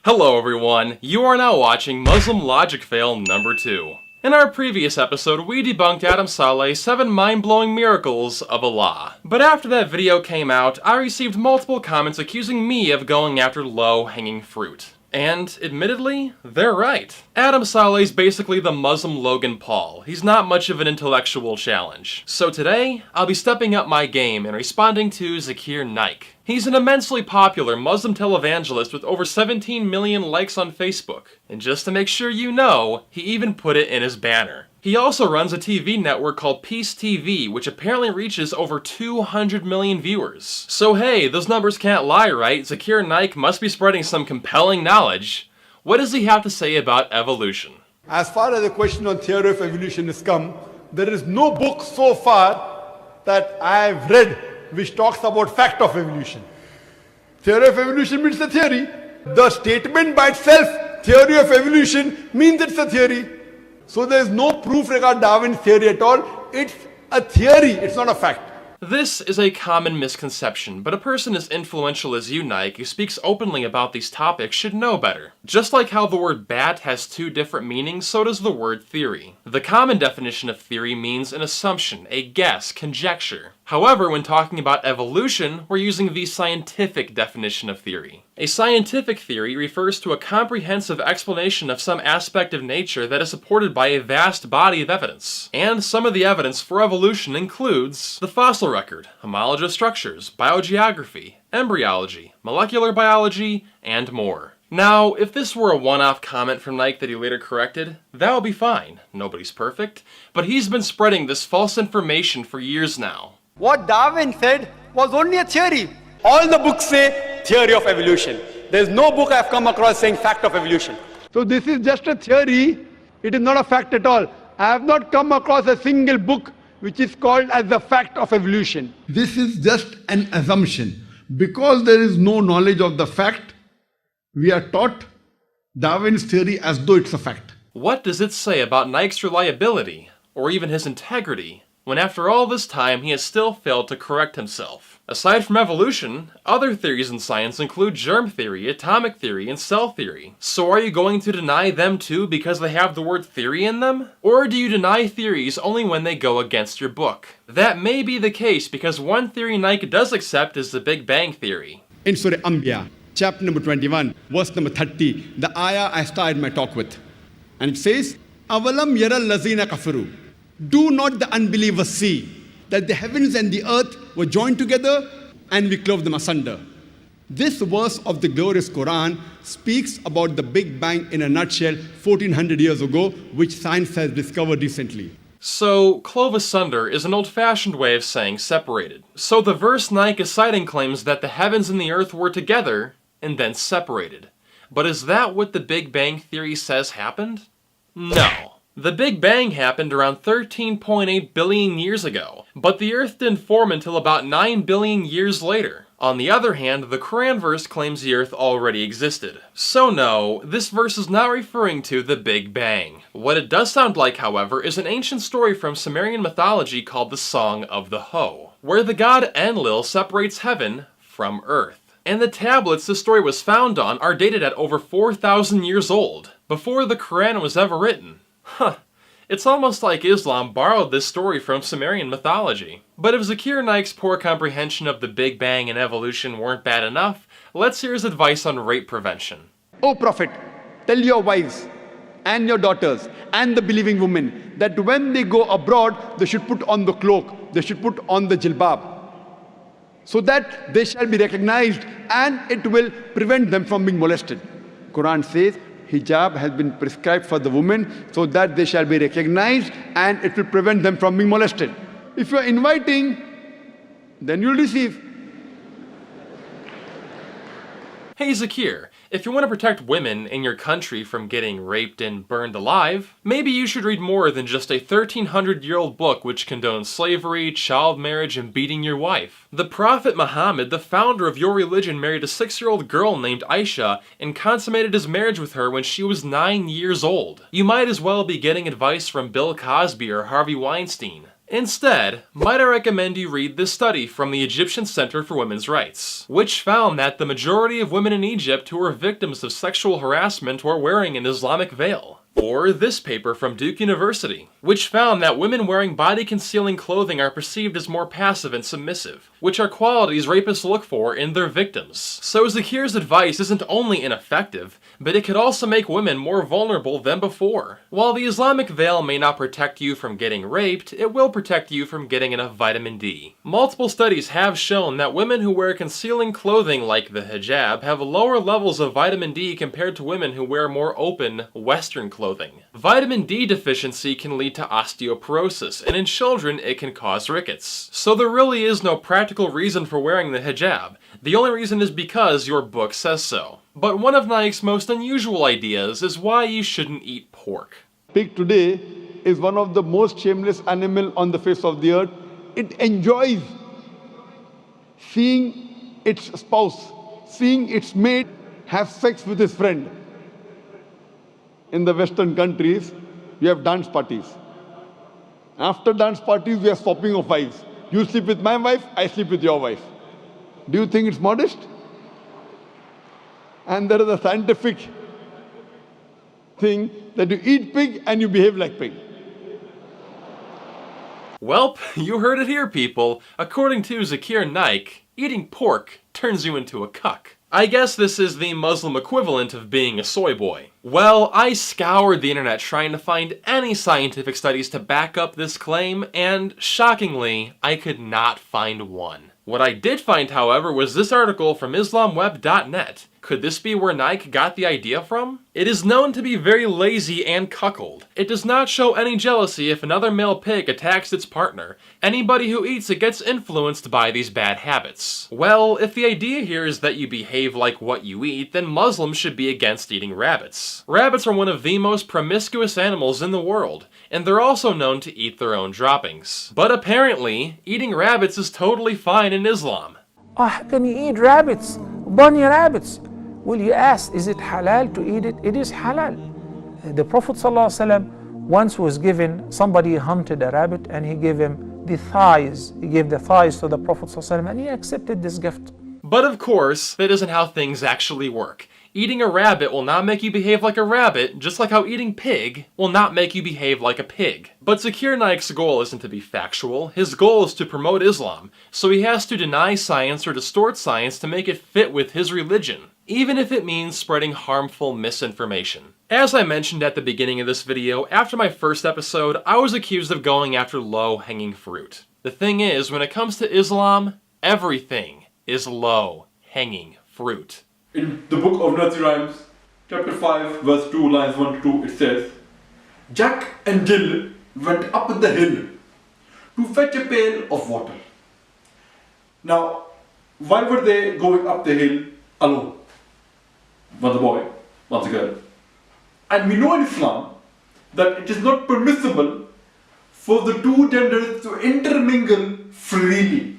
Hello everyone, you are now watching Muslim Logic Fail number 2. In our previous episode, we debunked Adam Saleh's 7 mind-blowing miracles of Allah. But after that video came out, I received multiple comments accusing me of going after low-hanging fruit. And, admittedly, they're right. Adam Saleh's basically the Muslim Logan Paul. He's not much of an intellectual challenge. So today, I'll be stepping up my game and responding to Zakir Naik. He's an immensely popular Muslim televangelist with over 17 million likes on Facebook. And just to make sure you know, he even put it in his banner. He also runs a TV network called Peace TV, which apparently reaches over 200 million viewers. So hey, those numbers can't lie, right? Zakir Naik must be spreading some compelling knowledge. What does he have to say about evolution? As far as the question on theory of evolution is come, there is no book so far that I have read which talks about fact of evolution. Theory of evolution means a theory. The statement by itself, theory of evolution, means it's a theory. So there is no proof regarding Darwin's theory at all. It's a theory, it's not a fact. This is a common misconception, but a person as influential as you, Naik, who speaks openly about these topics should know better. Just like how the word bat has 2 different meanings, so does the word theory. The common definition of theory means an assumption, a guess, conjecture. However, when talking about evolution, we're using the scientific definition of theory. A scientific theory refers to a comprehensive explanation of some aspect of nature that is supported by a vast body of evidence. And some of the evidence for evolution includes the fossil record, homologous structures, biogeography, embryology, molecular biology, and more. Now, if this were a one-off comment from Naik that he later corrected, that would be fine. Nobody's perfect. But he's been spreading this false information for years now. What Darwin said was only a theory. All the books say theory of evolution. There's no book I've come across saying fact of evolution. So this is just a theory. It is not a fact at all. I have not come across a single book which is called as the fact of evolution. This is just an assumption. Because there is no knowledge of the fact, we are taught Darwin's theory as though it's a fact. What does it say about Naik's reliability, or even his integrity, when after all this time he has still failed to correct himself? Aside from evolution, other theories in science include germ theory, atomic theory, and cell theory. So are you going to deny them too because they have the word theory in them? Or do you deny theories only when they go against your book? That may be the case because one theory Naik does accept is the Big Bang Theory. In Surah Anbiya, chapter number 21, verse number 30, the ayah I started my talk with. And it says, Avalam yara lazina kafaru. Do not the unbelievers see that the heavens and the earth were joined together and we clove them asunder? This verse of the glorious Quran speaks about the Big Bang in a nutshell 1400 years ago, which science has discovered recently. So, clove asunder is an old-fashioned way of saying separated. So the verse Naik is citing claims that the heavens and the earth were together and then separated. But is that what the Big Bang Theory says happened? No. The Big Bang happened around 13.8 billion years ago, but the Earth didn't form until about 9 billion years later. On the other hand, the Quran verse claims the Earth already existed. So no, this verse is not referring to the Big Bang. What it does sound like, however, is an ancient story from Sumerian mythology called the Song of the Hoe, where the god Enlil separates heaven from Earth. And the tablets the story was found on are dated at over 4,000 years old, before the Quran was ever written. Huh. It's almost like Islam borrowed this story from Sumerian mythology. But if Zakir Naik's poor comprehension of the Big Bang and evolution weren't bad enough, let's hear his advice on rape prevention. O Prophet, tell your wives and your daughters and the believing women that when they go abroad, they should put on the cloak, they should put on the jilbab, so that they shall be recognized and it will prevent them from being molested. Quran says, hijab has been prescribed for the women so that they shall be recognized and it will prevent them from being molested. If you are inviting, then you'll receive. Hey Zakir, if you want to protect women in your country from getting raped and burned alive, maybe you should read more than just a 1300-year-old book which condones slavery, child marriage, and beating your wife. The Prophet Muhammad, the founder of your religion, married a 6-year-old girl named Aisha and consummated his marriage with her when she was 9 years old. You might as well be getting advice from Bill Cosby or Harvey Weinstein. Instead, might I recommend you read this study from the Egyptian Center for Women's Rights, which found that the majority of women in Egypt who were victims of sexual harassment were wearing an Islamic veil. Or this paper from Duke University, which found that women wearing body-concealing clothing are perceived as more passive and submissive, which are qualities rapists look for in their victims. So Zakir's advice isn't only ineffective, but it could also make women more vulnerable than before. While the Islamic veil may not protect you from getting raped, it will protect you from getting enough vitamin D. Multiple studies have shown that women who wear concealing clothing like the hijab have lower levels of vitamin D compared to women who wear more open, Western clothing. Vitamin D deficiency can lead to osteoporosis, and in children it can cause rickets. So there really is no practical reason for wearing the hijab. The only reason is because your book says so. But one of Naik's most unusual ideas is why you shouldn't eat pork. Pig today is one of the most shameless animal on the face of the earth. It enjoys seeing its spouse, seeing its mate have sex with his friend. In the Western countries, we have dance parties. After dance parties, we are swapping of wives. You sleep with my wife, I sleep with your wife. Do you think it's modest? And there is a scientific thing that you eat pig and you behave like pig. Welp, you heard it here, people. According to Zakir Naik, eating pork turns you into a cuck. I guess this is the Muslim equivalent of being a soy boy. Well, I scoured the internet trying to find any scientific studies to back up this claim, and shockingly, I could not find one. What I did find, however, was this article from IslamWeb.net. Could this be where Naik got the idea from? It is known to be very lazy and cuckold. It does not show any jealousy if another male pig attacks its partner. Anybody who eats it gets influenced by these bad habits. Well, if the idea here is that you behave like what you eat, then Muslims should be against eating rabbits. Rabbits are one of the most promiscuous animals in the world, and they're also known to eat their own droppings. But apparently, eating rabbits is totally fine in Islam. Oh, how can you eat rabbits? Bunny rabbits? Well, you ask, is it halal to eat it? It is halal. The Prophet ﷺ once was given, somebody hunted a rabbit and he gave him the thighs. He gave the thighs to the Prophet ﷺ and he accepted this gift. But of course, that isn't how things actually work. Eating a rabbit will not make you behave like a rabbit, just like how eating pig will not make you behave like a pig. But Zakir Naik's goal isn't to be factual, his goal is to promote Islam, so he has to deny science or distort science to make it fit with his religion, even if it means spreading harmful misinformation. As I mentioned at the beginning of this video, after my first episode, I was accused of going after low-hanging fruit. The thing is, when it comes to Islam, everything is low-hanging fruit. In the book of Nursery Rhymes, chapter 5, verse 2, lines 1 to 2, it says, Jack and Jill went up the hill to fetch a pail of water. Now, why were they going up the hill alone? One the boy, one the girl. And we know in Islam that it is not permissible for the two genders to intermingle freely.